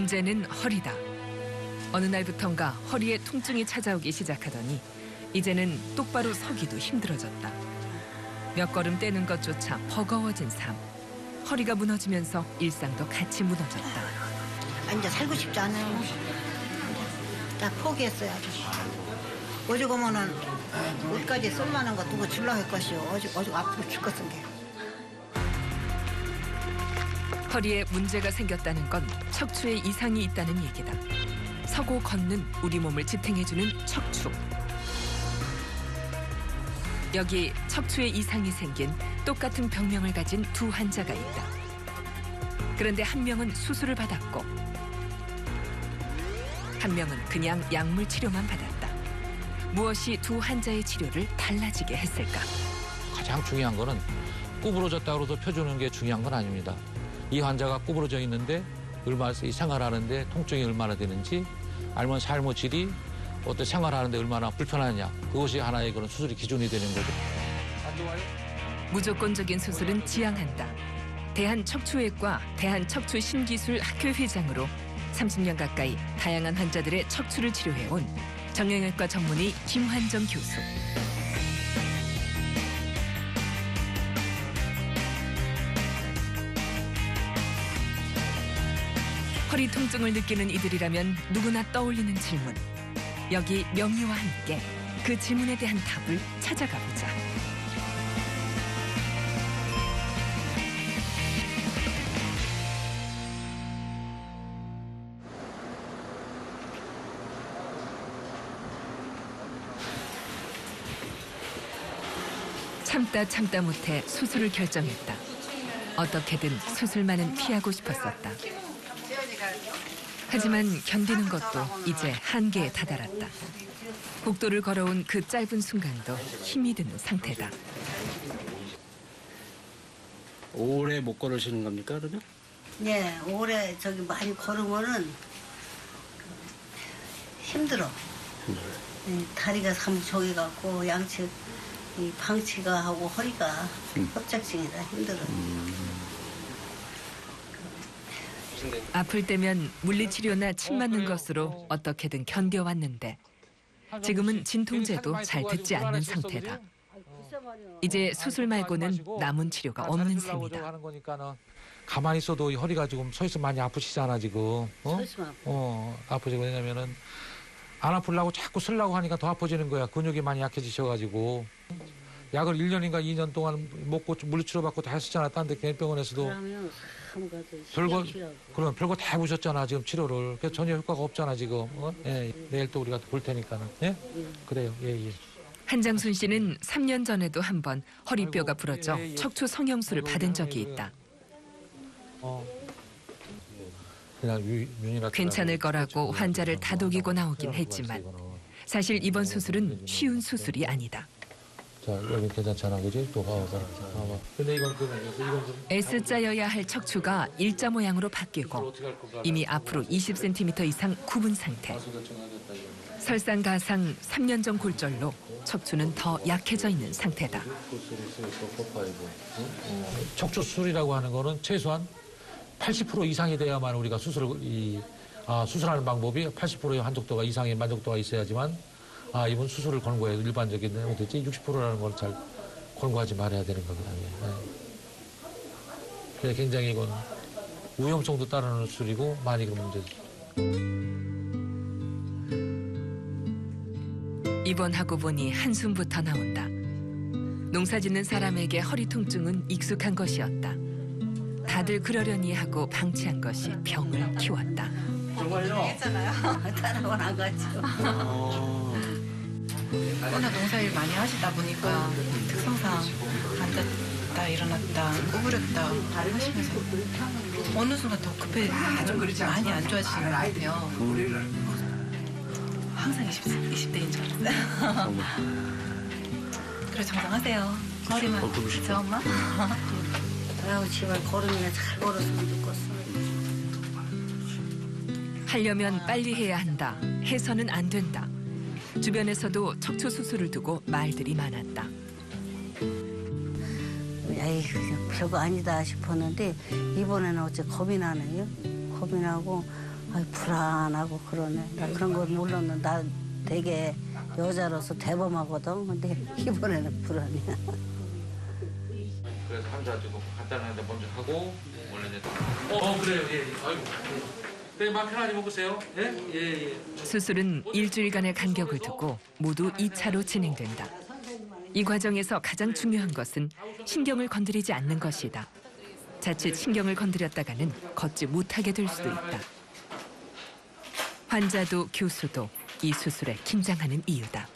문제는 허리다. 어느 날부턴가 허리에 통증이 찾아오기 시작하더니 이제는 똑바로 서기도 힘들어졌다. 몇 걸음 떼는 것조차 버거워진 삶. 허리가 무너지면서 일상도 같이 무너졌다. 이제 살고 싶지 않아요. 다 포기했어요. 어디 가면은 옷까지 쓸만한 거 누구 줄라 할 것이요. 어디 앞으로 죽겠은 게. 허리에 문제가 생겼다는 건 척추에 이상이 있다는 얘기다. 서고 걷는 우리 몸을 지탱해주는 척추. 여기 척추에 이상이 생긴 똑같은 병명을 가진 두 환자가 있다. 그런데 한 명은 수술을 받았고 한 명은 그냥 약물 치료만 받았다. 무엇이 두 환자의 치료를 달라지게 했을까? 가장 중요한 거는 구부러졌다고 해서 펴주는 게 중요한 건 아닙니다. 이 환자가 구부러져 있는데 얼마나 이 생활하는데 통증이 얼마나 되는지 알면 삶의 질이 어떤 생활하는데 얼마나 불편하냐. 그것이 하나의 그런 수술의 기준이 되는 거죠. 안 좋아요? 무조건적인 수술은 지양한다. 대한척추외과 대한척추신기술 학회 회장으로 30년 가까이 다양한 환자들의 척추를 치료해온 정형외과 전문의 김환정 교수. 허리 통증을 느끼는 이들이라면 누구나 떠올리는 질문. 여기 명의와 함께 그 질문에 대한 답을 찾아가 보자. 참다 못해 수술을 결정했다. 어떻게든 수술만은 피하고 싶었었다. 하지만 견디는 것도 이제 한계에 다다랐다. 복도를 걸어온 그 짧은 순간도 힘이 드는 상태다. 오래 못 걸으시는 겁니까, 그러면? 네, 오래 저기 많이 걸으면은 힘들어. 다리가 참 저기 갖고 양측 이 방치가 하고 허리가 협착증이라 힘들어. 아플 때면 물리치료나 침 맞는 것으로 어떻게든 견뎌왔는데 지금은 진통제도 잘 듣지 않는 상태다. 이제 수술 말고는 남은 치료가 없는 셈이다. 가만히 있어도 이 허리가 지금 서 있으면 많이 아프시잖아 지금. 서 있으면 아프지. 왜냐면은 안 아프려고 자꾸 쓰려고 하니까 더 아파지는 거야. 근육이 많이 약해지셔가지고. 약을 1년인가 2년 동안 먹고 물리치료 받고 다 했었잖아. 딴 데 개인병원에서도. 별거 다 해보셨잖아 지금 치료를. 그래서 전혀 효과가 없잖아 지금. 예, 내일 또 우리가 볼 테니까는. 예? 그래요. 예. 한장순 씨는 3년 전에도 한번 허리뼈가 부러져 척추 성형술을 받은 적이 있다. 괜찮을 거라고 환자를 다독이고 나오긴 했지만 사실 이번 수술은 쉬운 수술이 아니다. 자, 여기 괜찮잖아, 그지? 또 봐봐. 근데 이건 S자여야 할 척추가 일자 모양으로 바뀌고 이미 앞으로 20cm 이상 굽은 상태. 설상가상 3년 전 골절로 척추는 더 약해져 있는 상태다. 척추 수술이라고 하는 거는 최소한 80% 이상이 돼야만 우리가 수술하는 방법이 80%의 만족도가 이상의 만족도가 있어야지만 이번 수술을 권고해도 일반적인 어떻지 60%라는 걸 잘 권고하지 말아야 되는 거거든요. 그래서 굉장히 이건 위험성도 따르는 수술이고 많이 그런 문제죠. 입원하고 보니 한숨부터 나온다. 농사짓는 사람에게 허리 통증은 익숙한 것이었다. 다들 그러려니 하고 방치한 것이 병을 키웠다. 정말요? 했잖아요. 따라원 안 가지고. 워낙 농사일 많이 하시다 보니까 특성상 앉았다 일어났다 구부렸다 하시면서 어느 순간 더 많이 안 좋아지시는 것 같아요. 항상 20대인 줄 알았어요. 그래 정상하세요. 허리만 그렇죠 엄마? 아유 제발 걸으면 잘 걸었으면 좋겠어. 하려면 빨리 해야 한다. 해서는 안 된다. 주변에서도 척추 수술을 두고 말들이 많았다. 에이 별거 아니다 싶었는데 이번에는 어째 겁이 나네요. 겁이 나고 불안하고 그러네. 나 그런 걸 몰랐는데 나 되게 여자로서 대범하거든. 근데 이번에는 불안이야. 그래서 환자한테 간단한데 먼저 하고 원래 이제 그래요. 예. 아이고. 네, 맘 편하게 먹으세요. 예. 수술은 일주일간의 간격을 두고 모두 2차로 진행된다. 이 과정에서 가장 중요한 것은 신경을 건드리지 않는 것이다. 자칫 신경을 건드렸다가는 걷지 못하게 될 수도 있다. 환자도 교수도 이 수술에 긴장하는 이유다.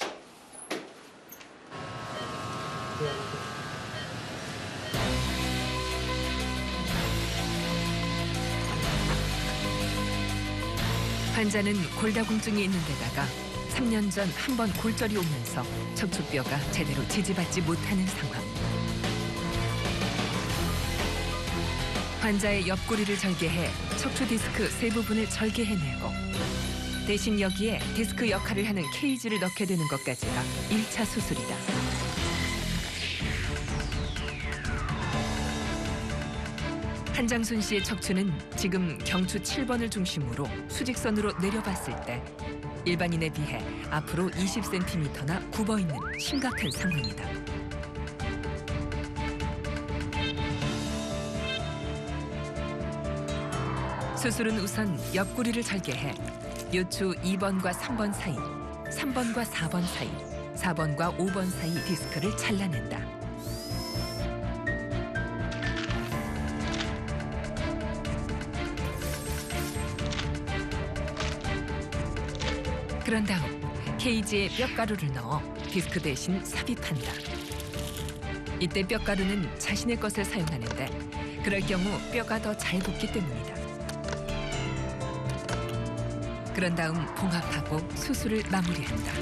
환자는 골다공증이 있는 데다가 3년 전 한 번 골절이 오면서 척추뼈가 제대로 지지받지 못하는 상황. 환자의 옆구리를 절개해 척추 디스크 세 부분을 절개해내고 대신 여기에 디스크 역할을 하는 케이지를 넣게 되는 것까지가 1차 수술이다. 한장순 씨의 척추는 지금 경추 7번을 중심으로 수직선으로 내려봤을 때 일반인에 비해 앞으로 20cm나 굽어 있는 심각한 상황이다. 수술은 우선 옆구리를 절개해 요추 2번과 3번 사이, 3번과 4번 사이, 4번과 5번 사이 디스크를 잘라낸다. 그런 다음 케이지에 뼈가루를 넣어 디스크 대신 삽입한다. 이때 뼈가루는 자신의 것을 사용하는데 그럴 경우 뼈가 더 잘 붙기 때문이다. 그런 다음 봉합하고 수술을 마무리한다.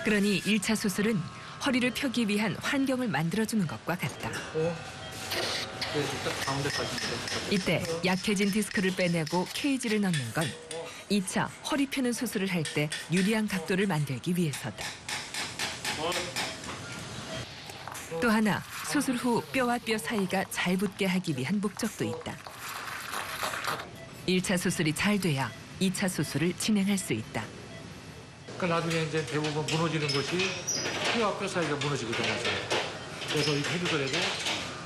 그러니 1차 수술은 허리를 펴기 위한 환경을 만들어주는 것과 같다. 이때 약해진 디스크를 빼내고 케이지를 넣는 건 2차 허리 펴는 수술을 할 때 유리한 각도를 만들기 위해서다. 또 하나 수술 후 뼈와 뼈 사이가 잘 붙게 하기 위한 목적도 있다. 1차 수술이 잘 돼야 2차 수술을 진행할 수 있다. 그러니까 나중에 이제 대부분 무너지는 것이 뼈와 뼈 사이가 무너지거든요. 그래서 이렇게 해주더라도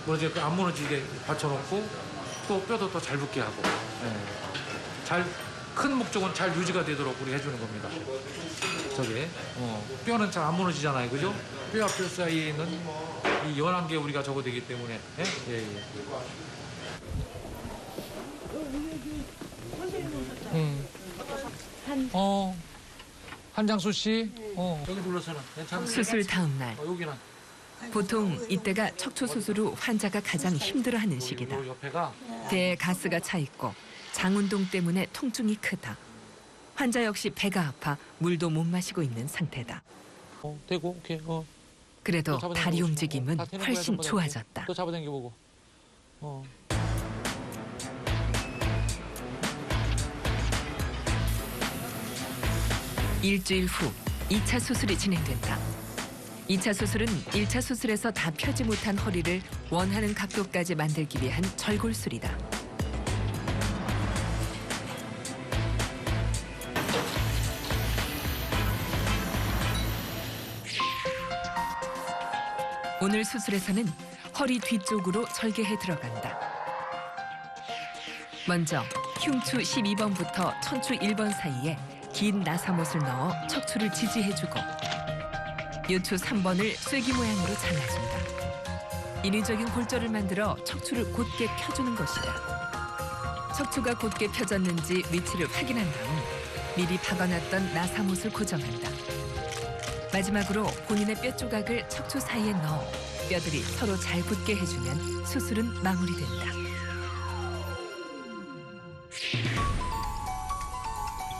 무너지게 안 무너지게 받쳐놓고 또 뼈도 더 잘 붙게 하고 큰 목적은 잘 유지가 되도록 우리 해주는 겁니다. 저게 뼈는 잘 안 무너지잖아요, 그죠? 뼈와 뼈 사이에 있는 이 연한 게 우리가 저거 되기 때문에 한장수 씨, 여기 눌러서는 괜찮으세요? 수술 다음 날 여기는 보통 이때가 척추 수술 후 환자가 가장 힘들어하는 시기다. 요 옆에가 배에 가스가 차 있고 장 운동 때문에 통증이 크다. 환자 역시 배가 아파 물도 못 마시고 있는 상태다. 되고 오케이 그래도 또 다리 잡아당기고 움직임은 다 되는 거야, 훨씬 전부 다. 좋아졌다. 또 잡아당겨 보고 일주일 후 2차 수술이 진행된다. 2차 수술은 1차 수술에서 다 펴지 못한 허리를 원하는 각도까지 만들기 위한 절골술이다. 오늘 수술에서는 허리 뒤쪽으로 절개해 들어간다. 먼저 흉추 12번부터 천추 1번 사이에 긴 나사못을 넣어 척추를 지지해주고 요추 3번을 쐐기 모양으로 잘라준다. 인위적인 골절을 만들어 척추를 곧게 펴주는 것이다. 척추가 곧게 펴졌는지 위치를 확인한 다음 미리 박아놨던 나사못을 고정한다. 마지막으로 본인의 뼈 조각을 척추 사이에 넣어 뼈들이 서로 잘 붙게 해주면 수술은 마무리된다.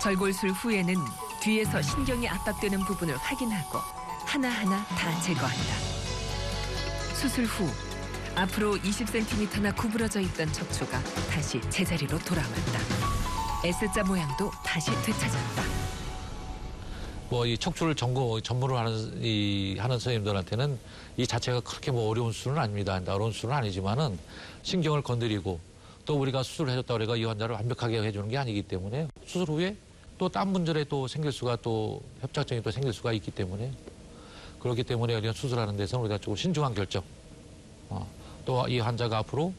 절골술 후에는 뒤에서 신경이 압박되는 부분을 확인하고 하나하나 다 제거한다. 수술 후 앞으로 20cm나 구부러져 있던 척추가 다시 제자리로 돌아왔다. S자 모양도 다시 되찾았다. 뭐 이 척추를 전문으로 하는 선생님들한테는 이 자체가 그렇게 뭐 어려운 수술은 아닙니다. 어려운 수술은 아니지만은 신경을 건드리고 또 우리가 수술을 해줬다고 해서 이 환자를 완벽하게 해주는 게 아니기 때문에 수술 후에 또 딴 문제에 또 생길 수가 또 협착증이 또 생길 수가 있기 때문에 그렇기 때문에 우리가 수술하는 데서는 우리가 조금 신중한 결정. 또 이 환자가 앞으로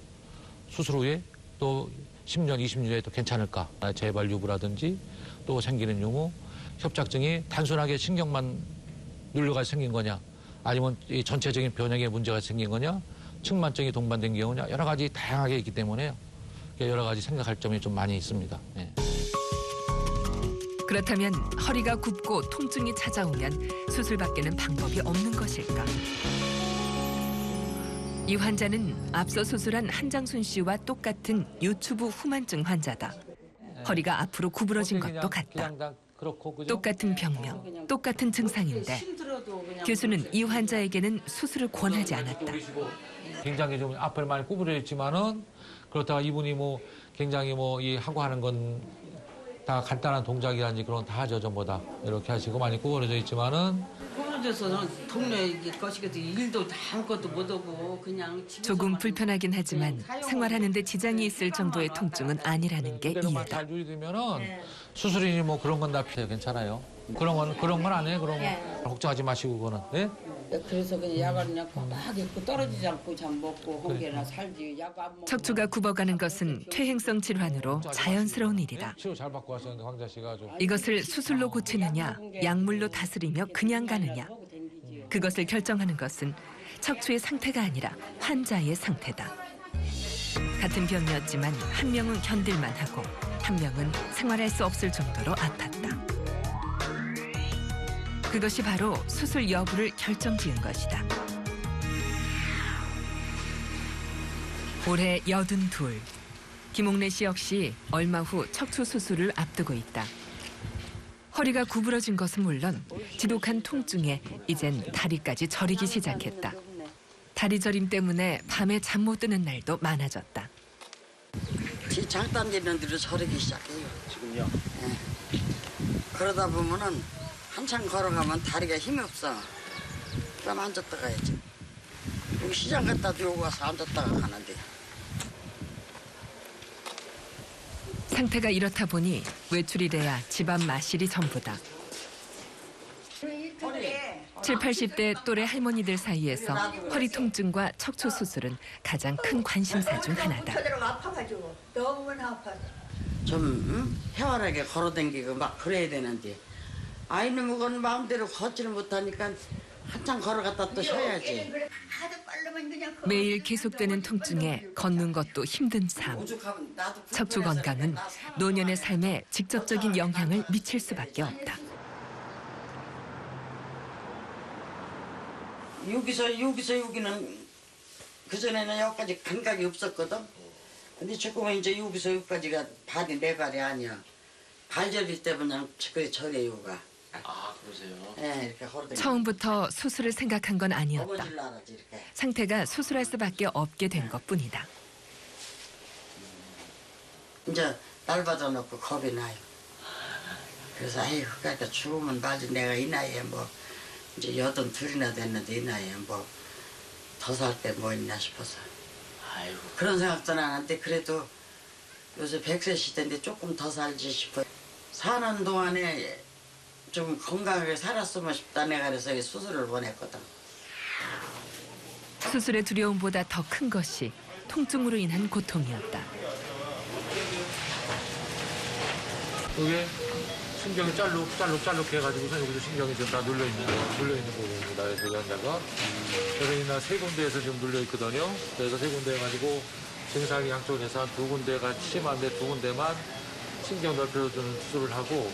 수술 후에 또 10년, 20년에 또 괜찮을까? 재발 유무라든지 또 생기는 유무, 협착증이 단순하게 신경만 눌려가지고 생긴 거냐, 아니면 이 전체적인 변형에 문제가 생긴 거냐, 측만증이 동반된 경우냐, 여러 가지 다양하게 있기 때문에 여러 가지 생각할 점이 좀 많이 있습니다. 네. 그렇다면 허리가 굽고 통증이 찾아오면 수술밖에는 방법이 없는 것일까? 이 환자는 앞서 수술한 한장순 씨와 똑같은 유튜브 후만증 환자다. 허리가 앞으로 구부러진 것도 같다. 똑같은 병명, 똑같은 증상인데 교수는 이 환자에게는 수술을 권하지 않았다. 굉장히 좀 앞을 많이 구부려 있지만은 그렇다가 이분이 뭐 굉장히 뭐 이 하고 하는 건 다 간단한 동작이라든지 그런 다 하죠, 전부 다. 이렇게 하시고 많이 구부러져 있지만은 구부러져서는 동네 이게 것이겠지 일도 아무것도 못하고 그냥 조금 불편하긴 하지만 생활하는 데 지장이 있을 정도의 통증은 아니라는 게 그대로만 이유다. 잘 유지되면은 수술이니 뭐 그런 건 다 필요 괜찮아요. 그런 건 안 해요. 그럼 걱정하지 마시고 그거는. 네? 그래서 그냥 약을 그냥 막 입고 떨어지지 않고 잠 먹고 honge나 살지 약 안 먹고 척추가 굽어가는 것은 퇴행성 질환으로 자연스러운 일이다. 치료 잘 받고 왔었는데 황자 씨가 아주. 이것을 수술로 고치느냐, 약물로 다스리며 그냥 가느냐. 그것을 결정하는 것은 척추의 상태가 아니라 환자의 상태다. 같은 병이었지만 한 명은 견딜만 하고 한 명은 생활할 수 없을 정도로 아팠다. 그것이 바로 수술 여부를 결정지은 것이다. 올해 82. 김옥래 씨 역시 얼마 후 척추 수술을 앞두고 있다. 허리가 구부러진 것은 물론 지독한 통증에 이젠 다리까지 저리기 시작했다. 다리 저림 때문에 밤에 잠 못 드는 날도 많아졌다. 제 장단지는 대로 저리기 시작해요. 지금요? 그러다 보면은 한참 걸어가면 다리가 힘이 없어. 그럼 앉았다 가야지. 여기 시장 갔다 오고 와서 앉았다가 가는데. 상태가 이렇다 보니 외출이 돼야 집안 마실이 전부다. 7, 80대 또래 할머니들 사이에서 허리 통증과 척추 수술은 가장 큰 관심사 중 하나다. 아파가지고 너무나 아파. 좀 해활하게 걸어다니고 막 그래야 되는데 아이놈은 마음대로 걷지를 못하니까 한참 걸어갔다 또 쉬어야지. 매일 계속되는 통증에 걷는 것도 힘든 삶. 척추 건강은 노년의 삶에 직접적인 영향을 미칠 수밖에 없다. 여기는 그전에는 여기까지 감각이 없었거든. 근데 지금은 이제 여기서 여기까지가 발이 내 발이 아니야. 발저릴 때 그냥 그래 저래 요가. 아, 그러세요? 네, 이렇게 걸어다니고. 처음부터 수술을 생각한 건 아니었다. 넘어질라 하지 이렇게. 상태가 수술할 수밖에 없게 된 것뿐이다. 이제 날 받아놓고 겁이 나요. 그래서 아이고 그러니까 죽으면 말지 내가 이 나이에 뭐 이제 82이나 됐는데 이 나이에 뭐 더 살 때 뭐 있나 싶어서. 아이고. 그런 생각도 안 하는데 그래도 요새 100세 시대인데 조금 더 살지 싶어요. 사는 동안에 좀 건강하게 살았으면 싶다 내가 그래서 이 수술을 보냈거든. 수술의 두려움보다 더 큰 것이 통증으로 인한 고통이었다. 이게 신경이 짤룩 해가지고서 여기도 신경이 지금 다 눌려있는 부분입니다. 그래서 이 환자가. 그래서 이날 세 군데에서 지금 눌려있거든요. 그래서 세 군데 해가지고 증상이 양쪽으로 해서 한 두 군데가 심한데 두 군데만 신경 넓혀주는 수술을 하고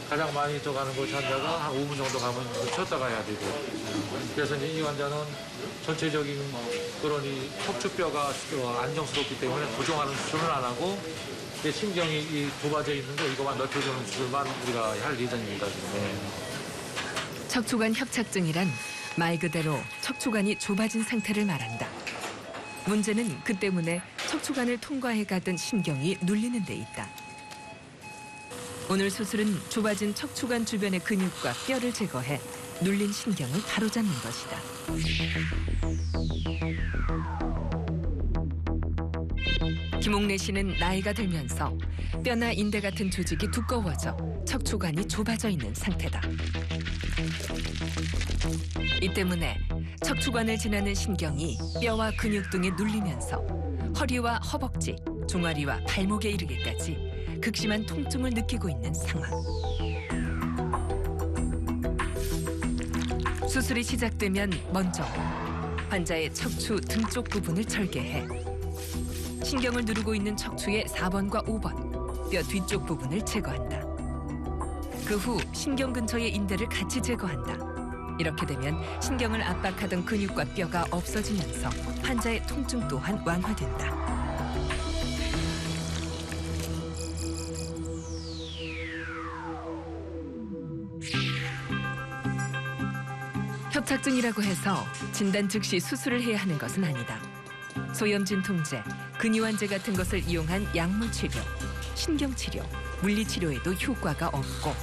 가장 많이 들어가는 곳 환자가 한 5분 정도 가면 쉬었다가 해야 되고. 그래서 이제 이 환자는 전체적인 그런 이 척추뼈가 안정스럽기 때문에 고정하는 수술은 안 하고 신경이 이 좁아져 있는 거 이거만 넓혀주는 수술만 우리가 할 예정입니다. 척추관 협착증이란 말 그대로 척추관이 좁아진 상태를 말한다. 문제는 그 때문에 척추관을 통과해 가던 신경이 눌리는 데 있다. 오늘 수술은 좁아진 척추관 주변의 근육과 뼈를 제거해 눌린 신경을 바로잡는 것이다. 김옥래 씨는 나이가 들면서 뼈나 인대 같은 조직이 두꺼워져 척추관이 좁아져 있는 상태다. 이 때문에 척추관을 지나는 신경이 뼈와 근육 등에 눌리면서 허리와 허벅지, 종아리와 발목에 이르기까지 극심한 통증을 느끼고 있는 상황. 수술이 시작되면 먼저 환자의 척추 등쪽 부분을 절개해 신경을 누르고 있는 척추의 4번과 5번, 뼈 뒤쪽 부분을 제거한다. 그 후 신경 근처의 인대를 같이 제거한다. 이렇게 되면 신경을 압박하던 근육과 뼈가 없어지면서 환자의 통증 또한 완화된다. 협착증이라고 해서 진단 즉시 수술을 해야 하는 것은 아니다. 소염진 통제, 근이완제 같은 것을 이용한 약물 치료, 신경 치료, 물리 치료에도 효과가 없고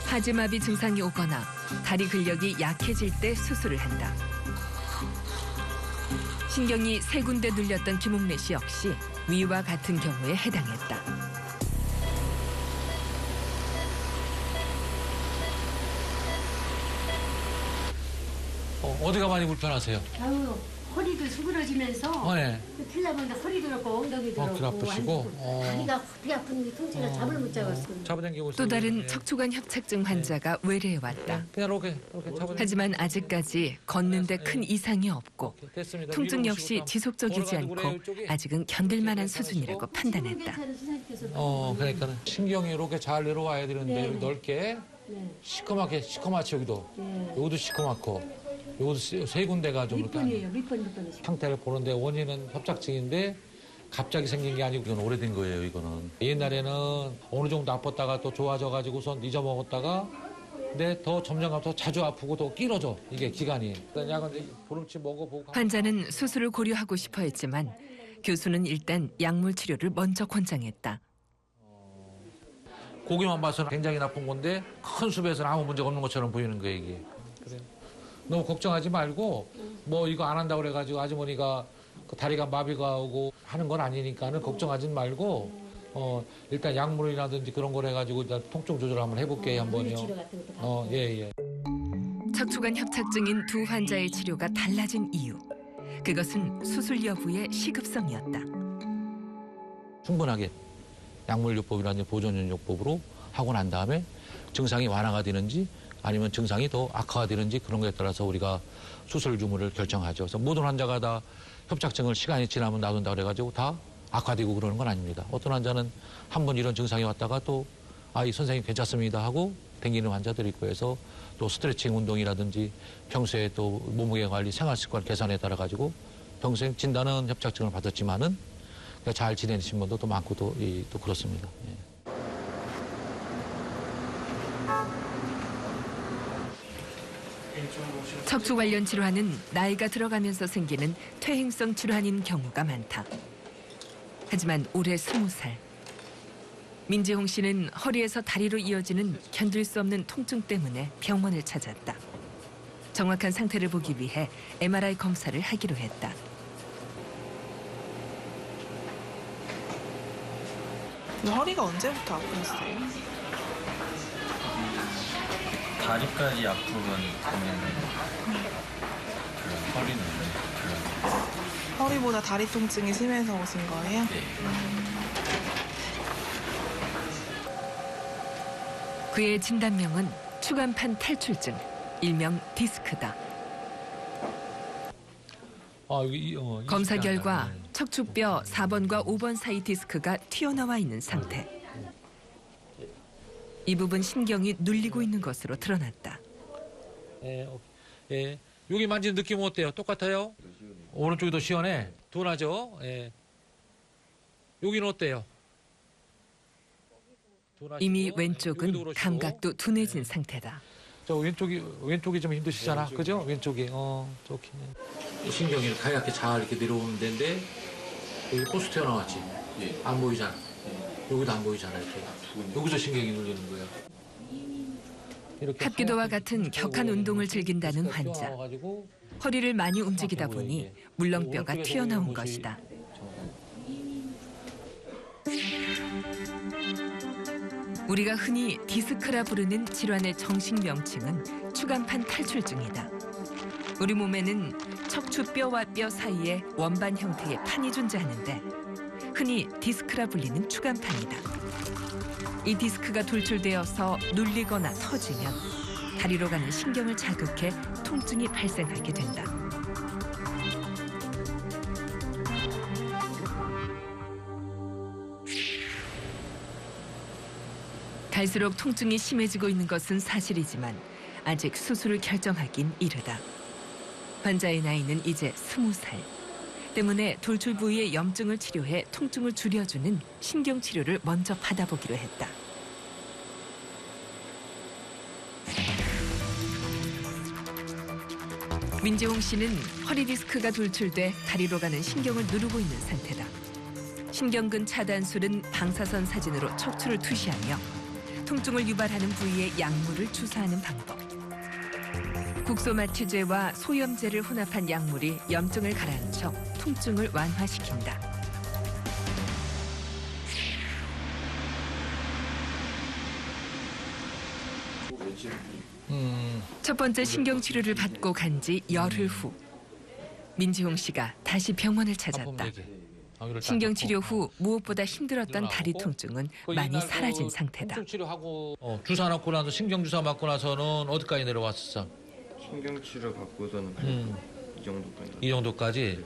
하지마비 증상이 오거나 다리 근력이 약해질 때 수술을 한다. 신경이 3군데 눌렸던 김옥래 씨 역시 위와 같은 경우에 해당했다. 어디가 많이 불편하세요? 아유, 허리도 수그러지면서 네. 틀려보니까 허리도 그렇고 엉덩이도 그렇고 귀 아프시고? 다리가 되게 아픈 통증을 잡을 못 잡았어요. 잡아당기고 또 다른 척추관 협착증 환자가 외래해 왔다. 그냥 이렇게 잡아당기고. 하지만 아직까지 걷는데 큰 이상이 없고 됐습니다. 통증 위로 역시 오시고 지속적이지 걸어가지고 않고 그래요, 이쪽에. 아직은 견딜만한 수준이라고 판단했다. 괜찮은 수산께서 그러니까 신경이 이렇게 잘 내려와야 되는데 네. 여기 넓게 시커멓지 여기도. 여기도 시커멓고 여기도 3군데가 좀 이렇게 밑번이에요. 밑번. 상태를 보는데 원인은 협착증인데 갑자기 생긴 게 아니고 이건 오래된 거예요. 이거는 옛날에는 어느 정도 아팠다가 또 좋아져가지고선 잊어먹었다가 근데 더 점점 더 자주 아프고 더 길어져 이게 기간이. 일단 약은 보름치 먹어보고. 환자는 수술을 고려하고 싶어 했지만 교수는 일단 약물 치료를 먼저 권장했다. 고기만 봐서는 굉장히 나쁜 건데 큰 숲에서는 아무 문제가 없는 것처럼 보이는 거예요 이게. 그래. 너무 걱정하지 말고 뭐 이거 안 한다고 그래가지고 아주머니가 그 다리가 마비가 오고 하는 건 아니니까는 걱정하지 말고 일단 약물이라든지 그런 걸 해가지고 일단 통증 조절 한번 해볼게요 한번요. 치료 같은 것도 받고. 예. 척추관 협착증인 두 환자의 치료가 달라진 이유. 그것은 수술 여부의 시급성이었다. 충분하게 약물요법이라든지 보존요법으로 하고 난 다음에 증상이 완화가 되는지 아니면 증상이 더 악화가 되는지 그런 거에 따라서 우리가 수술 유무를 결정하죠. 그래서 모든 환자가 다 협착증을 시간이 지나면 놔둔다 그래가지고 다 악화되고 그러는 건 아닙니다. 어떤 환자는 한 번 이런 증상이 왔다가 또 이 선생님 괜찮습니다 하고 댕기는 환자들이 있고 해서 또 스트레칭 운동이라든지 평소에 또 몸무게 관리, 생활습관 개선에 따라 가지고 평생 진단은 협착증을 받았지만은 잘 지내신 분도 또 많고 또 그렇습니다. 예. 척추 관련 질환은 나이가 들어가면서 생기는 퇴행성 질환인 경우가 많다. 하지만 올해 20살. 민지홍 씨는 허리에서 다리로 이어지는 견딜 수 없는 통증 때문에 병원을 찾았다. 정확한 상태를 보기 위해 MRI 검사를 하기로 했다. 허리가 언제부터 아프셨어요? 다리까지 아프면 허리는 허리보다 다리 통증이 심해서 오신 거예요? 네. 그의 진단명은 추간판 탈출증, 일명 디스크다. 검사 결과 척추뼈 4번과 5번 사이 디스크가 튀어나와 있는 상태. 이 부분 신경이 눌리고 있는 것으로 드러났다. 예. 여기 만지는 느낌 어때요? 똑같아요? 오른쪽이 더 시원해? 둔하죠? 예. 여기는 어때요? 이미 여기도 왼쪽은 그러시고. 감각도 둔해진 상태다. 저 왼쪽이 좀 힘드시잖아, 그죠? 왼쪽이 좋긴 해. 신경이 하얗게 잘 이렇게 내려오는 데인데 여기 호수 튀어나왔지? 안 보이잖아. 여기도 안 보이잖아요. 여기서 신경이 눌리는 거예요. 이렇게 합기도와 같은 격한 운동을 즐긴다는 환자. 허리를 많이 움직이다 보니 물렁뼈가 튀어나온 것이다. 우리가 흔히 디스크라 부르는 질환의 정식 명칭은 추간판 탈출증이다. 우리 몸에는 척추뼈와 뼈 사이에 원반 형태의 판이 존재하는데 흔히 디스크라 불리는 추간판이다. 이 디스크가 돌출되어서 눌리거나 터지면 다리로 가는 신경을 자극해 통증이 발생하게 된다. 갈수록 통증이 심해지고 있는 것은 사실이지만 아직 수술을 결정하긴 이르다. 환자의 나이는 이제 20살. 때문에 돌출 부위의 염증을 치료해 통증을 줄여주는 신경치료를 먼저 받아보기로 했다. 민지홍 씨는 허리 디스크가 돌출돼 다리로 가는 신경을 누르고 있는 상태다. 신경근 차단술은 방사선 사진으로 척추를 투시하며 통증을 유발하는 부위에 약물을 주사하는 방법. 국소마취제와 소염제를 혼합한 약물이 염증을 가라앉혀 통증을 완화시킨다. 첫 번째 신경치료를 받고 간 지 열흘 후 민지홍 씨가 다시 병원을 찾았다. 신경치료 후 무엇보다 힘들었던 다리 통증은 많이 사라진 상태다. 주사 맞고 나서 신경주사 맞고 나서는 어디까지 내려왔었어? 신경치료 받고서는 이 정도까지. 이 정도까지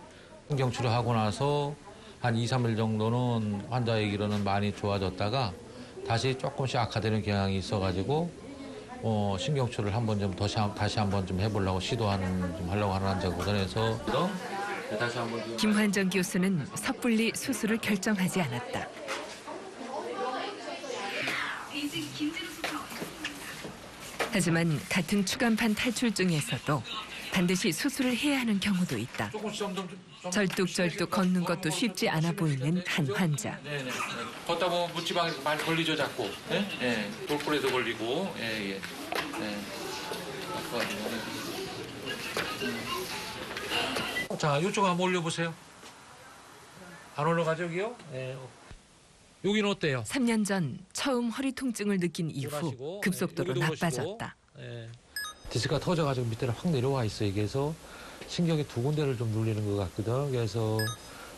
신경치료하고 나서 한 2, 3일 정도는 환자 얘기로는 많이 좋아졌다가 다시 조금씩 악화되는 경향이 있어가지고 신경치료를 한번 좀 다시 한번 좀 해보려고 좀 하려고 하는 환자거든. 해서 다시 한번. 김환정 교수는 섣불리 수술을 결정하지 않았다. 하지만 같은 추간판 탈출증에서도 반드시 수술을 해야 하는 경우도 있다. 절뚝절뚝 걷는 것도 쉽지 않아 보이는 한 환자. 네네. 걷다 보면 문지방에서 많이 걸리죠, 자꾸. 예? 예. 돌골에도 걸리고. 예, 예. 네. 자, 이쪽 한번 올려보세요. 안 올라가죠, 여기요? 네. 여기는 어때요? 3년 전 처음 허리 통증을 느낀 이후 돌아시고, 급속도로 여기도 나빠졌다. 예. 디스크가 터져가지고 밑에를 확 내려와 있어. 이게 그래서 신경이 두 군데를 좀 눌리는 것 같거든. 그래서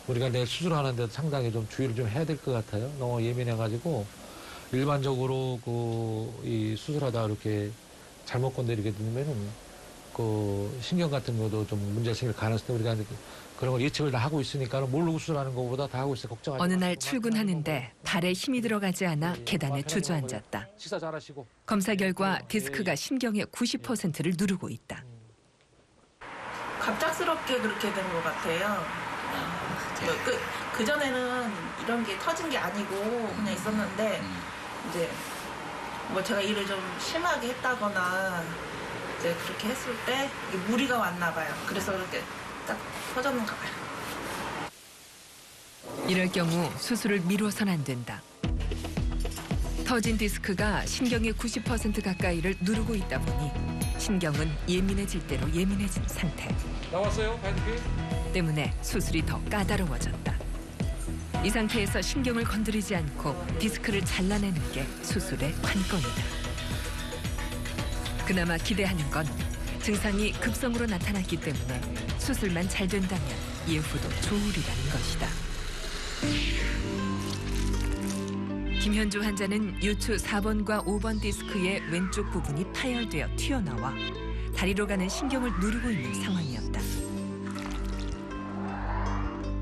우리가 내일 수술하는데 상당히 좀 주의를 좀 해야 될 것 같아요. 너무 예민해가지고 일반적으로 이 수술하다 이렇게 잘못 건드리게 되면은 그 신경 같은 것도 좀 문제가 생길 가능성이 우리가 그런 걸 예측을 다 하고 있으니까 모르고 수술하는 것보다 다 하고 있어 걱정하지 어느 날 마시고. 출근하는데 발에 힘이 들어가지 않아 계단에 주저앉았다. 식사 잘하시고. 검사 결과 디스크가 신경의 90%를 누르고 있다. 갑작스럽게 그렇게 된 것 같아요. 그전에는 이런 게 터진 게 아니고 그냥 있었는데 이제 뭐 제가 일을 좀 심하게 했다거나 이제 그렇게 했을 때 무리가 왔나 봐요. 그래서 그렇게 딱 터졌는가 봐요. 이럴 경우 수술을 미뤄선 안 된다. 터진 디스크가 신경의 90% 가까이를 누르고 있다 보니 신경은 예민해질 대로 예민해진 상태. 나왔어요, 반피? 때문에 수술이 더 까다로워졌다. 이 상태에서 신경을 건드리지 않고 디스크를 잘라내는 게 수술의 관건이다. 그나마 기대하는 건 증상이 급성으로 나타났기 때문에 수술만 잘 된다면 예후도 좋으리라는 것이다. 김현주 환자는 요추 4번과 5번 디스크의 왼쪽 부분이 파열되어 튀어나와 다리로 가는 신경을 누르고 있는 상황이었다.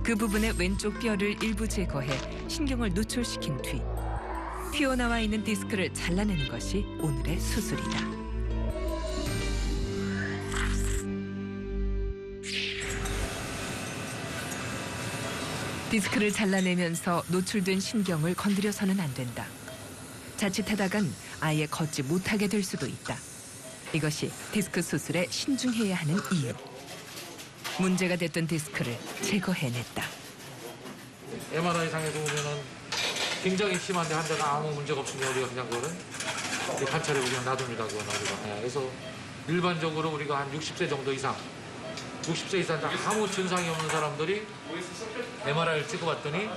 그 부분의 왼쪽 뼈를 일부 제거해 신경을 노출시킨 뒤 튀어나와 있는 디스크를 잘라내는 것이 오늘의 수술이다. 디스크를 잘라내면서 노출된 신경을 건드려서는 안 된다. 자칫하다간 아예 걷지 못하게 될 수도 있다. 이것이 디스크 수술에 신중해야 하는 이유. 문제가 됐던 디스크를 제거해냈다. MRI 상에서 보면은 굉장히 심한데 환자가 아무 문제가 없으면 우리가 그냥 그거는 관찰해 그냥 놔둡니다. 그거는 우리가. 네, 그래서 일반적으로 우리가 한 60세 정도 이상, 60세 이상 아무 증상이 없는 사람들이 MRI를 찍어봤더니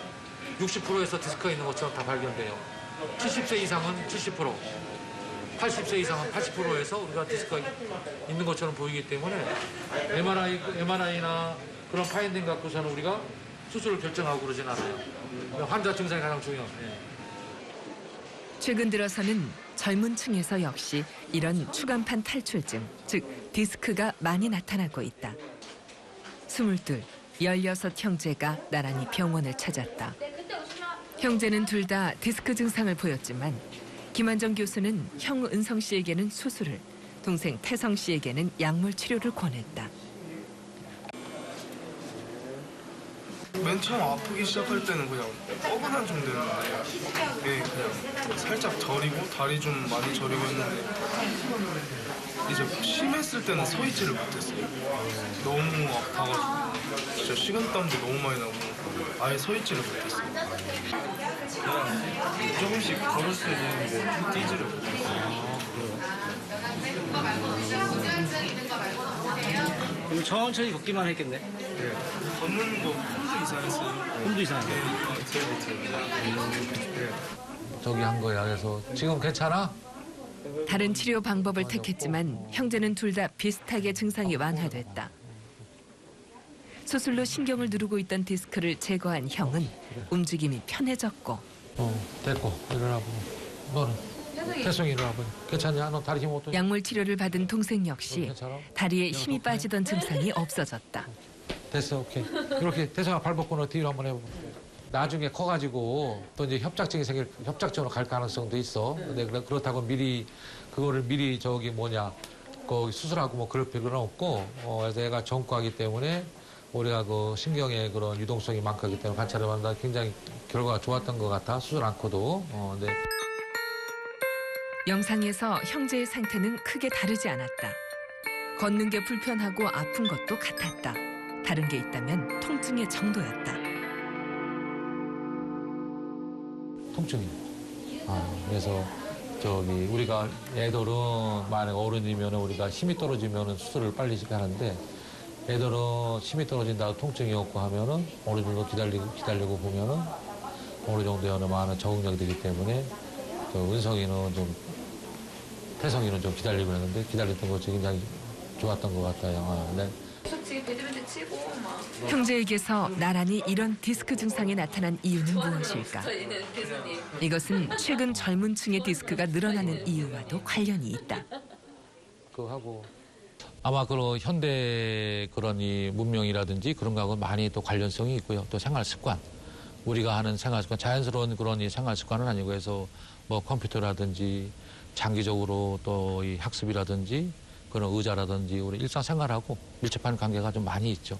60%에서 디스크가 있는 것처럼 다 발견돼요. 70세 이상은 70%, 80세 이상은 80%에서 우리가 디스크가 있는 것처럼 보이기 때문에 MRI나 그런 파인딩 갖고서는 우리가 수술을 결정하고 그러진 않아요. 환자 증상이 가장 중요해요. 최근 들어서는 젊은 층에서 역시 이런 추간판 탈출증, 즉 디스크가 많이 나타나고 있다. 22, 16 형제가 나란히 병원을 찾았다. 형제는 둘 다 디스크 증상을 보였지만 김한정 교수는 형 은성 씨에게는 수술을, 동생 태성 씨에게는 약물 치료를 권했다. 맨 처음 아프기 시작할 때는 그냥 뻐근한 정도였는데 이게 그냥 살짝 저리고 다리 좀 많이 저리고 했는데 이제 심했을 때는 서 있지를 못했어요. 너무 아파가지고 진짜 식은땀도 너무 많이 나고 아예 서 있지를 못했어요. 그냥 조금씩 걸을 수 있는데 뛰지를 못했어요. 그럼 천천히 걷기만 했겠네. 네. 걷는 거 폼도 이상했어요. 폼도 이상해. 저기 한 거야. 그래서 지금 괜찮아? 다른 치료 방법을 택했지만 형제는 둘 다 비슷하게 증상이 완화됐다. 수술로 신경을 누르고 있던 디스크를 제거한 형은 움직임이 편해졌고 됐고 일어나고. 너는? 태성이 일어나고. 괜찮냐? 너 다리 힘 어떠냐? 약물 치료를 받은 동생 역시 다리에 힘이 빠지던 증상이 없어졌다. 됐어, 오케이. 이렇게 태성아 발 벗고 너 뒤로 한번 해보고. 나중에 커가지고 또 이제 협착증으로 갈 가능성도 있어. 근데 그렇다고 그거를 미리 거기 수술하고 뭐 그럴 필요는 없고, 그래서 애가 전과하기 때문에 우리가 그 신경의 그런 유동성이 많기 때문에 관찰해봤는데 굉장히 결과가 좋았던 것 같아. 수술 않고도. 근데 영상에서 형제의 상태는 크게 다르지 않았다. 걷는 게 불편하고 아픈 것도 같았다. 다른 게 있다면 통증의 정도였다. 통증이. 그래서 우리가 애들은 만약 어른이면 우리가 힘이 떨어지면 수술을 빨리 하는데 애들은 힘이 떨어진다고 통증이 없고 하면은 어느 정도 기다리고 보면은 어느 정도의 많은 적응력이 되기 때문에 태성이는 좀 기다리고 했는데 기다렸던 것이 굉장히 좋았던 것 같아요. 네. 형제에게서 나란히 이런 디스크 증상이 나타난 이유는 무엇일까? 이것은 최근 젊은 층의 디스크가 늘어나는 이유와도 관련이 있다. 아마 그런 현대 그런 이 문명이라든지 그런 거하고 많이 또 관련성이 있고요. 또 생활 습관. 우리가 하는 생활 습관, 자연스러운 그런 이 생활 습관은 아니고 해서 뭐 컴퓨터라든지 장기적으로 또 이 학습이라든지 그런 의자라든지 우리 일상생활하고 밀접한 관계가 좀 많이 있죠.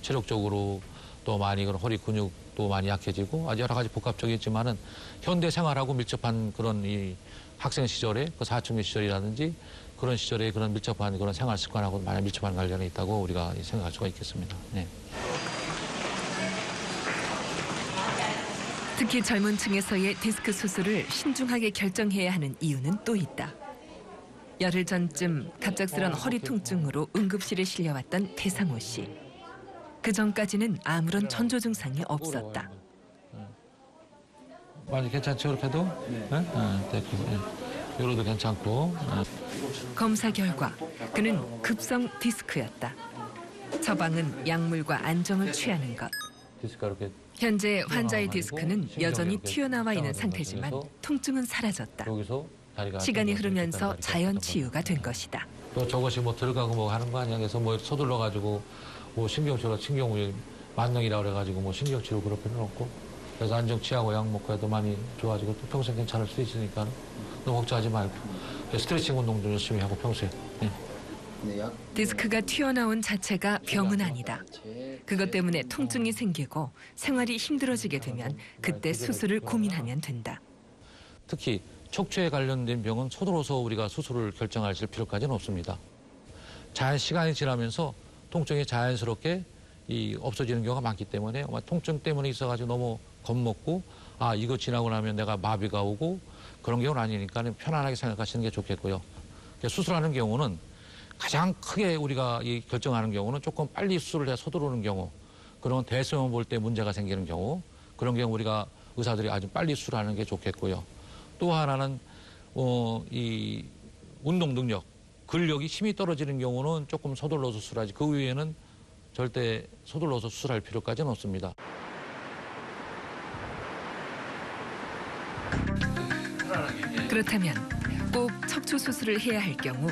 체력적으로 또 많이 그런 허리 근육도 많이 약해지고 아주 여러 가지 복합적이지만은 현대 생활하고 밀접한 그런 이 학생 시절에 그 사춘기 시절이라든지 그런 시절에 그런 밀접한 그런 생활 습관하고 많이 밀접한 관련이 있다고 우리가 생각할 수가 있겠습니다. 네. 특히 젊은 층에서의 디스크 수술을 신중하게 결정해야 하는 이유는 또 있다. 열흘 전쯤 갑작스런 허리 통증으로 응급실에 실려왔던 태상호 씨. 그 전까지는 아무런 전조 증상이 없었다. 많이 괜찮죠, 이렇게도? 네. 됐고, 요로도 괜찮고. 검사 결과 그는 급성 디스크였다. 처방은 약물과 안정을 취하는 것. 현재 환자의 디스크는 여전히 튀어나와 있는 상태지만 통증은 사라졌다. 시간이 흐르면서 자연 치유가 된 것이다. 또 저것이 뭐 들어가고 뭐 하는 거 아니야? 그래서 뭐 서둘러가지고 뭐 신경치료 만능이라 그래가지고 뭐 신경치료 그럴 필요는 없고 그래서 안정 취하고 약 먹고 해도 많이 좋아지고 또 평생 괜찮을 수 있으니까 너무 걱정하지 말고 스트레칭 운동 좀 열심히 하고 평소에. 네. 디스크가 튀어나온 자체가 병은 아니다. 그것 때문에 통증이 생기고 생활이 힘들어지게 되면 그때 수술을 고민하면 된다. 특히 척추에 관련된 병은 서둘러서 우리가 수술을 결정하실 필요까지는 없습니다. 시간이 지나면서 통증이 자연스럽게 없어지는 경우가 많기 때문에 통증 때문에 있어가지고 너무 겁먹고 아 이거 지나고 나면 내가 마비가 오고 그런 경우는 아니니까 편안하게 생각하시는 게 좋겠고요. 수술하는 경우는 가장 크게 우리가 결정하는 경우는 조금 빨리 수술을 해 서두르는 경우, 그런 대수염을 볼 때 문제가 생기는 경우, 그런 경우 우리가 의사들이 아주 빨리 수술하는 게 좋겠고요. 또 하나는 이 운동 능력, 근력이 힘이 떨어지는 경우는 조금 서둘러서 수술하지, 그 외에는 절대 서둘러서 수술할 필요까지는 없습니다. 그렇다면 꼭 척추 수술을 해야 할 경우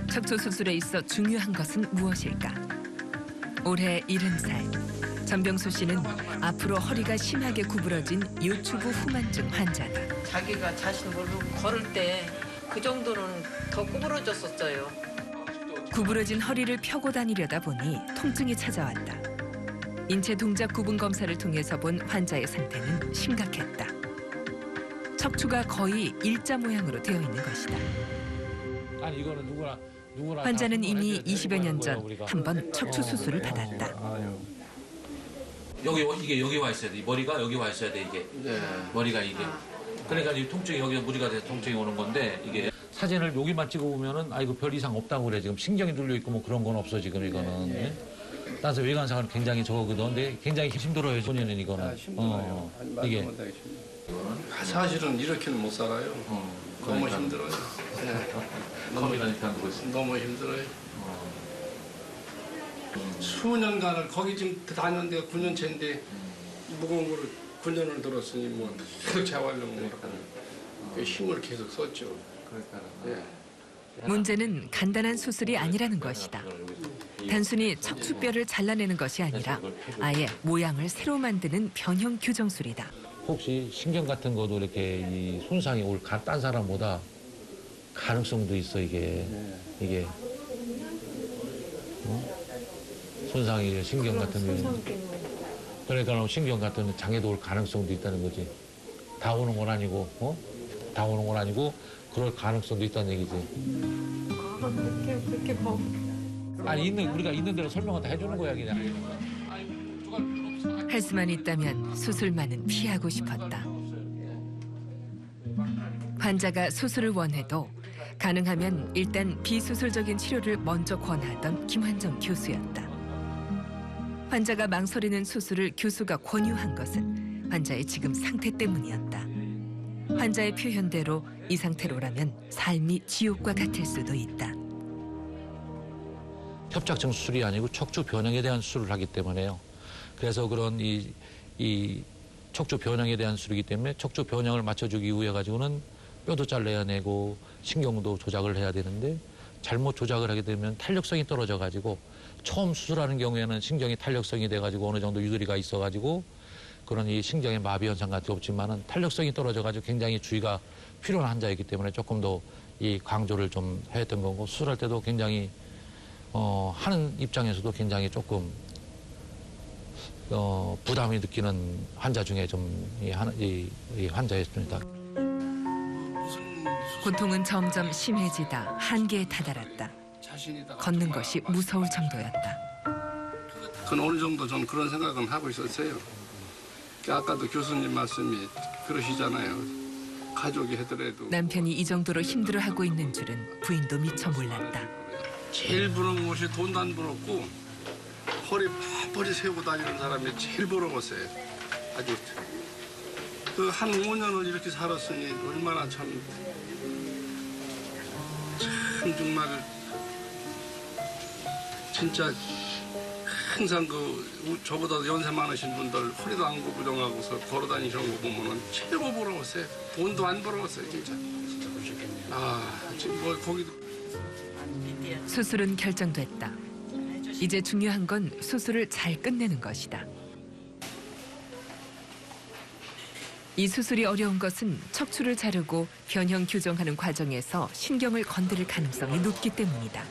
척추 수술에 있어 중요한 것은 무엇일까? 올해 70살 전병수 씨는 앞으로 허리가 심하게 구부러진 요추부 후만증 환자다. 자기가 자신 모르고 걸을 때 그 정도는 더 구부러졌었어요. 구부러진 허리를 펴고 다니려다 보니 통증이 찾아왔다. 인체 동작 구분 검사를 통해서 본 환자의 상태는 심각했다. 척추가 거의 일자 모양으로 되어 있는 것이다. 아니 이거는 누구나 환자는 이미 20여 년 전 한 번 척추 수술을 받았다. 여기 와 있어야 돼. 머리가 여기 와 있어야 돼 이게. 머리가 이게. 그러니까 이 통증이 여기가 무리가 돼서 통증이 오는 건데 이게 사진을 여기만 찍어보면은 아이고 별 이상 없다고 그래. 지금 신경이 눌려 있고 뭐 그런 건 없어 지금 이거는. 예? 따라서 외관상은 굉장히 저거거든. 근데 굉장히 힘들어요 본인은 이거는. 힘들어요. 이게. 사실은 이렇게는 못 살아요. 너무 힘들어요. 너무 힘들어요. 수년간을 거기 지금 다녔는데 9년째인데 무거운 거를 9년을 들었으니 뭐 계속 재활용을 그 힘을 계속 썼죠. 문제는 간단한 수술이 아니라는 것이다. 단순히 척추뼈를 잘라내는 것이 아니라 아예 모양을 새로 만드는 변형 교정술이다. 혹시 신경 같은 것도 이렇게 이 손상이 올 딴 사람보다 가능성도 있어 이게. 손상이 신경 같은 경우. 그러니까 신경 같은 장애도 올 가능성도 있다는 거지. 다 오는 건 아니고, 다 오는 건 아니고 그럴 가능성도 있다는 얘기지. 아니 우리가 있는 대로 설명을 다 해주는 거야 그냥. 할 수만 있다면 수술만은 피하고 싶었다. 환자가 수술을 원해도 가능하면 일단 비수술적인 치료를 먼저 권하던 김환정 교수였다. 환자가 망설이는 수술을 교수가 권유한 것은 환자의 지금 상태 때문이었다. 환자의 표현대로 이 상태로라면 삶이 지옥과 같을 수도 있다. 협착증 수술이 아니고 척추 변형에 대한 수술을 하기 때문에요. 그래서 그런 이 척추 변형에 대한 수술이기 때문에 척추 변형을 맞춰주기 위해 가지고는 뼈도 잘라야 되고 신경도 조작을 해야 되는데 잘못 조작을 하게 되면 탄력성이 떨어져 가지고 처음 수술하는 경우에는 신경이 탄력성이 돼 가지고 어느 정도 유도리가 있어 가지고 그런 이 신경의 마비 현상 같은 게 없지만은 탄력성이 떨어져 가지고 굉장히 주의가 필요한 환자이기 때문에 조금 더 이 강조를 좀 했던 거고 수술할 때도 굉장히 하는 입장에서도 굉장히 조금 부담이 느끼는 환자 중에 좀 이 환자였습니다. 고통은 점점 심해지다 한계에 다다랐다. 걷는 것이 무서울 정도였다. 그건 어느 정도 저는 그런 생각은 하고 있었어요. 아까도 교수님 말씀이 그러시잖아요. 가족이 하더라도 남편이 이 정도로 힘들어하고 있는 줄은 부인도 미처 몰랐다. 제일 부러운 것이 돈도 안 벌었고 허리 펄펄이 세우고 다니는 사람이 제일 부러웠어요. 아주 그 한 5년을 이렇게 살았으니 얼마나 참 정말 진짜 항상 저보다 연세 많으신 분들 허리도 안 구부정하고서 걸어 다니시는 거 보면은 최고 부러웠어요. 돈도 안 벌었어요, 진짜. 지금 뭐 거기도. 수술은 결정됐다. 이제 중요한 건 수술을 잘 끝내는 것이다. 이 수술이 어려운 것은 척추를 자르고 변형 교정하는 과정에서 신경을 건드릴 가능성이 높기 때문이다.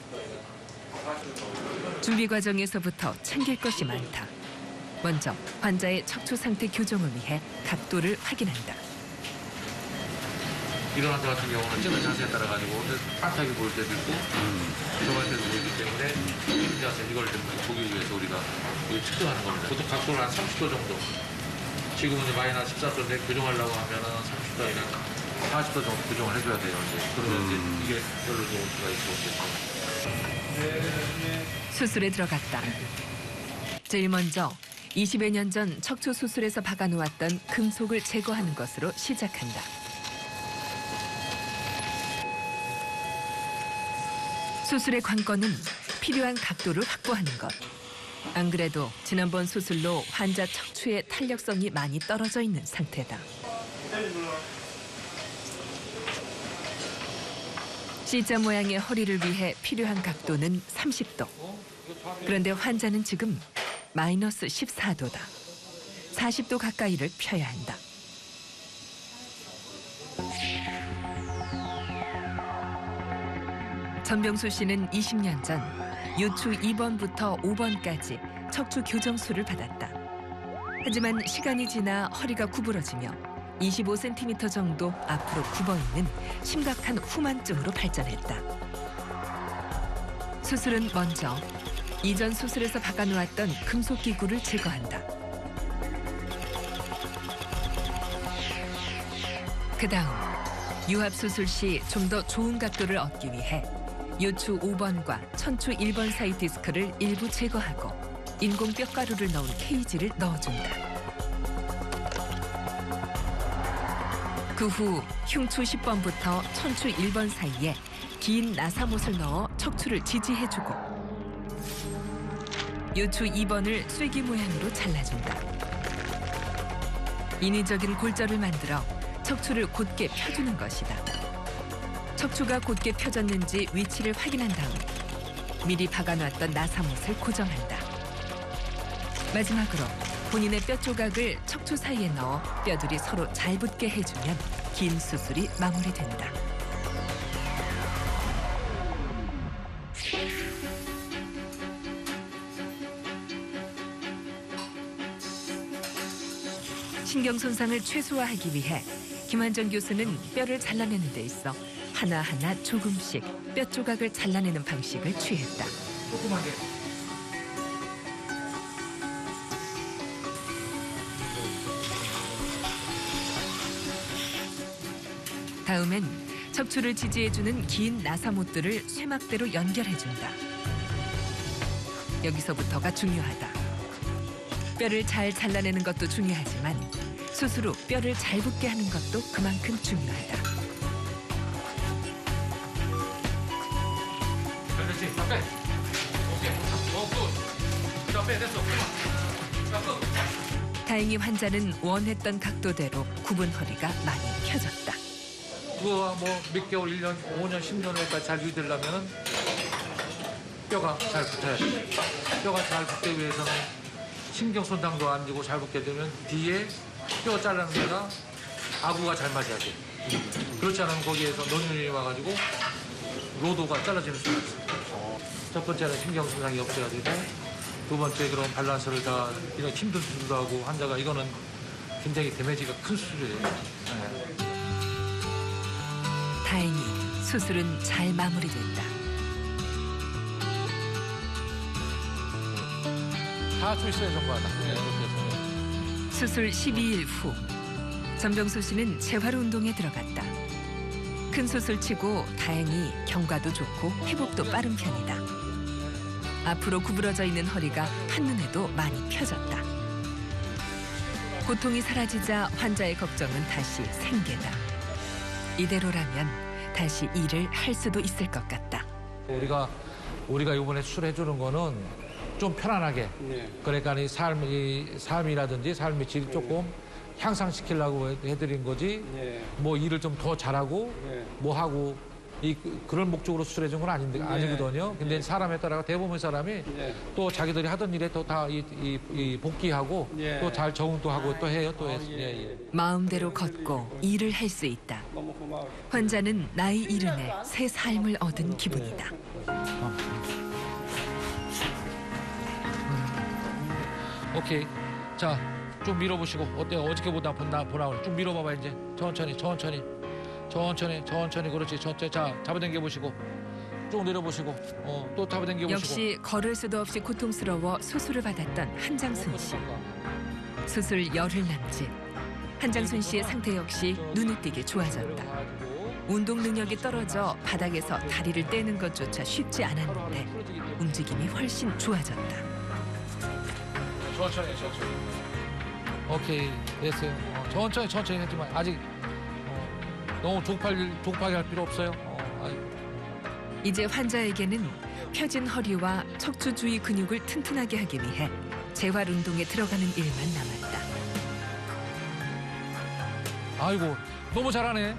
준비 과정에서부터 챙길 것이 많다. 먼저 환자의 척추 상태 교정을 위해 각도를 확인한다. 이런 환자 같은 경우는 찍은 자세에 따라 가지고 빳하게 보일 때도 있고 들어갈 때도 보이기 때문에 이 자세 이걸 좀 보기 위해서 우리가 측정하는 겁니다. 보통 각도를 한 30도 정도 지금은 이제 마이너스 14도인데 교정하려고 하면은 30도 아니라 40도 정도 교정을 해줘야 돼요. 이제. 그러면 이제 이게 별로 좋을 수가 있고. 수술에 들어갔다. 제일 먼저 20여 년 전 척추 수술에서 박아놓았던 금속을 제거하는 것으로 시작한다. 수술의 관건은 필요한 각도를 확보하는 것. 안 그래도 지난번 수술로 환자 척추의 탄력성이 많이 떨어져 있는 상태다. C자 모양의 허리를 위해 필요한 각도는 30도. 그런데 환자는 지금 마이너스 14도다. 40도 가까이를 펴야 한다. 전병수 씨는 20년 전 요추 2번부터 5번까지 척추 교정술을 받았다. 하지만 시간이 지나 허리가 구부러지며 25cm 정도 앞으로 굽어있는 심각한 후만증으로 발전했다. 수술은 먼저 이전 수술에서 박아놓았던 금속 기구를 제거한다. 그 다음 유합 수술 시 좀 더 좋은 각도를 얻기 위해 요추 5번과 천추 1번 사이 디스크를 일부 제거하고 인공 뼈가루를 넣은 케이지를 넣어준다. 그 후 흉추 10번부터 천추 1번 사이에 긴 나사못을 넣어 척추를 지지해주고 요추 2번을 쐐기 모양으로 잘라준다. 인위적인 골절을 만들어 척추를 곧게 펴주는 것이다. 척추가 곧게 펴졌는지 위치를 확인한 다음 미리 박아놨던 나사못을 고정한다. 마지막으로 본인의 뼈 조각을 척추 사이에 넣어 뼈들이 서로 잘 붙게 해주면 긴 수술이 마무리된다. 신경 손상을 최소화하기 위해 김환정 교수는 뼈를 잘라내는 데 있어 하나하나 조금씩 뼈 조각을 잘라내는 방식을 취했다. 조그맣게. 다음엔 척추를 지지해주는 긴 나사못들을 쇠막대로 연결해준다. 여기서부터가 중요하다. 뼈를 잘 잘라내는 것도 중요하지만 수술 후 뼈를 잘 붙게 하는 것도 그만큼 중요하다. 그렇지. 자, 빼. 오케이. 굿. 자, 빼. 됐어. 자, 끝. 다행히 환자는 원했던 각도대로 굽은 허리가 많이 펴졌다. 그거와 뭐 몇 개월, 1년, 5년, 10년까지 잘 유지되려면 뼈가 잘 붙어야 돼. 뼈가 잘 붙기 위해서는 신경 손상도 안 주고 잘 붙게 되면 뒤에 뼈 자르는 데가 아구가 잘 맞아야 돼. 그렇지 않으면 거기에서 논윤이 와가지고 로도가 잘라지는 수가 있어. 첫 번째는 신경 손상이 없어야 되고 두 번째 그런 밸런스를 다 이런 힘든 수술도 하고 환자가 이거는 굉장히 데미지가 큰 수술이에요. 네. 다행히 수술은 잘 마무리됐다. 다 할 수 있어요, 정말. 네, 이렇게 해서. 수술 12일 후 전병수 씨는 재활 운동에 들어갔다. 큰 수술치고 다행히 경과도 좋고 회복도 빠른 편이다. 앞으로 구부러져 있는 허리가 한눈에도 많이 펴졌다. 고통이 사라지자 환자의 걱정은 다시 생계다. 이대로라면 다시 일을 할 수도 있을 것 같다. 우리가 이번에 수술해 주는 거는 좀 편안하게. 그러니까 이 삶이라든지 삶의 질이 조금 향상시키려고 해드린 거지. 뭐 일을 좀 더 잘하고 뭐 하고 그런 목적으로 수술해 준 건 아니거든요. 근데 사람에 따라 대부분 사람이 또 자기들이 하던 일에 또 다 복귀하고 또 잘 적응도 하고 또 해요. 또 해서. 마음대로 걷고 일을 할 수 있다. 환자는 나이 70에 새 삶을 얻은 기분이다. 오케이. 자, 쭉 밀어보시고 어때요? 어저께보다 보나 쭉 밀어봐봐 이제. 천천히. 그렇지. 천천히. 자, 잡아당겨 보시고 쭉 내려보시고 또 잡아당겨 보시고. 역시 걸을 수도 없이 고통스러워 수술을 받았던 한장순 씨. 수술 열흘 남짓. 한장순 씨의 상태 역시 눈에 띄게 좋아졌다. 운동 능력이 떨어져 바닥에서 다리를 떼는 것조차 쉽지 않았는데 움직임이 훨씬 좋아졌다. 천천히. 오케이, 됐어요. 천천히 하지만 아직 너무 조급하게 할 필요 없어요. 이제 환자에게는 펴진 허리와 척추 주위 근육을 튼튼하게 하기 위해 재활 운동에 들어가는 일만 남았다. 아이고, 너무 잘하네.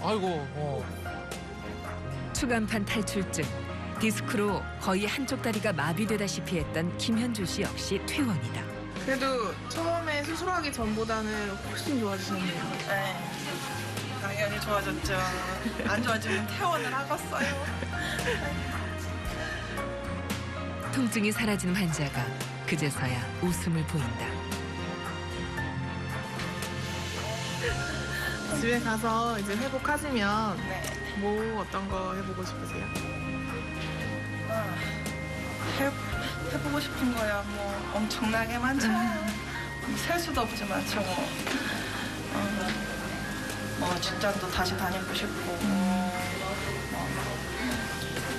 아이고. 추간판 탈출증, 디스크로 거의 한쪽 다리가 마비되다시피 했던 김현주 씨 역시 퇴원이다. 그래도 처음에 수술하기 전보다는 훨씬 좋아지셨네요. 네, 당연히 좋아졌죠. 안 좋아지면 퇴원을 하겠어요. 통증이 사라진 환자가 그제서야 웃음을 보인다. 집에 가서 이제 회복하시면 뭐 어떤 거 해보고 싶으세요? 해보고 싶은 거야 뭐 엄청나게 많잖아. 셀 수도 없지만 뭐 직장도 다시 다니고 싶고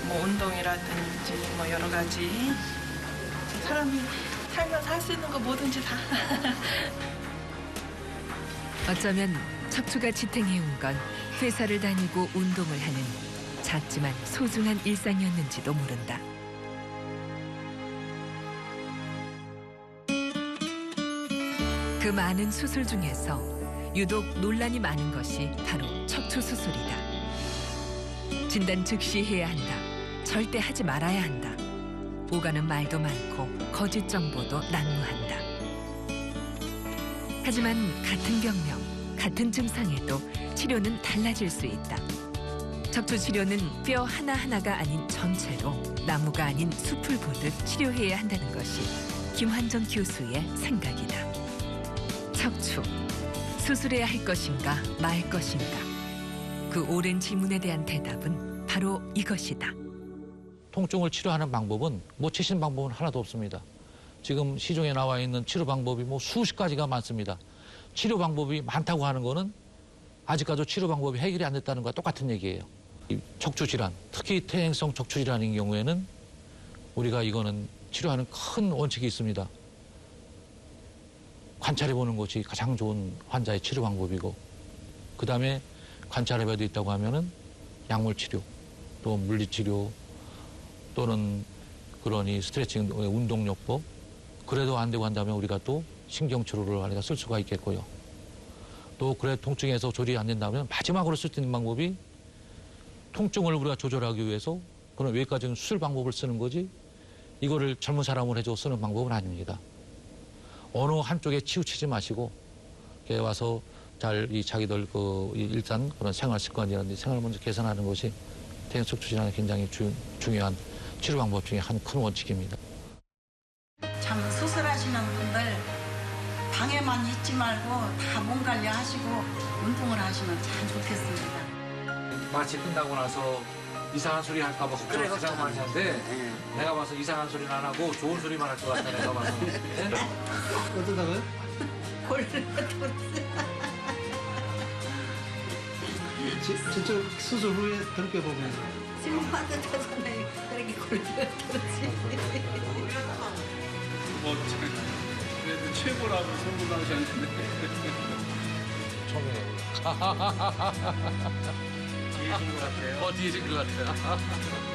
뭐 운동이라든지 뭐 여러 가지 사람이 살면서 할 수 있는 거 뭐든지 다. 어쩌면 척추가 지탱해온 건 회사를 다니고 운동을 하는 작지만 소중한 일상이었는지도 모른다. 그 많은 수술 중에서 유독 논란이 많은 것이 바로 척추 수술이다. 진단 즉시 해야 한다. 절대 하지 말아야 한다. 오가는 말도 많고 거짓 정보도 난무한다. 하지만 같은 병명, 같은 증상에도 치료는 달라질 수 있다. 척추 치료는 뼈 하나하나가 아닌 전체로 나무가 아닌 숲을 보듯 치료해야 한다는 것이 김환정 교수의 생각이다. 척추, 수술해야 할 것인가 말 것인가. 그 오랜 질문에 대한 대답은 바로 이것이다. 통증을 치료하는 방법은 최신 방법은 하나도 없습니다. 지금 시중에 나와 있는 치료 방법이 수십 가지가 많습니다. 치료 방법이 많다고 하는 거는 아직까지 치료 방법이 해결이 안 됐다는 거와 똑같은 얘기예요. 이 척추 질환, 특히 퇴행성 척추 질환인 경우에는 우리가 이거는 치료하는 큰 원칙이 있습니다. 관찰해보는 것이 가장 좋은 환자의 치료 방법이고, 그 다음에 관찰해봐도 있다고 하면은 약물 치료, 또 물리 치료, 또는 그러니 스트레칭, 운동요법, 그래도 안 되고 한다면 우리가 또 신경치료를 우리가 쓸 수가 있겠고요. 또 그래 통증에서 조절이 안 된다면 마지막으로 쓸 수 있는 방법이 통증을 우리가 조절하기 위해서 그런 외과적인 수술 방법을 쓰는 거지, 이거를 젊은 사람을 해줘 쓰는 방법은 아닙니다. 어느 한쪽에 치우치지 마시고 이렇게 와서 잘 자기들 일단 그런 생활 습관이라든지 생활을 먼저 개선하는 것이 퇴행성 척추 질환에 굉장히 중요한 치료 방법 중에 한 큰 원칙입니다. 참 수술하시는 분들 방에만 있지 말고 다 몸 관리하시고 운동을 하시면 참 좋겠습니다. 마취 끝나고 나서 이상한 소리 할까 봐 걱정을 가장 많이 하는데 내가 봐서 이상한 소리는 안 하고 좋은 소리만 할 것 같아, 내가 봐서. 어떠다고요? 직접 수술 후에 돌이켜보면 지금 빠듯하잖아요. 그렇게 골들었지. 그래도 최고라고 선물하셨는데. 처음에. 뒤에신 것 같아요. 뒤에신 것 같아요.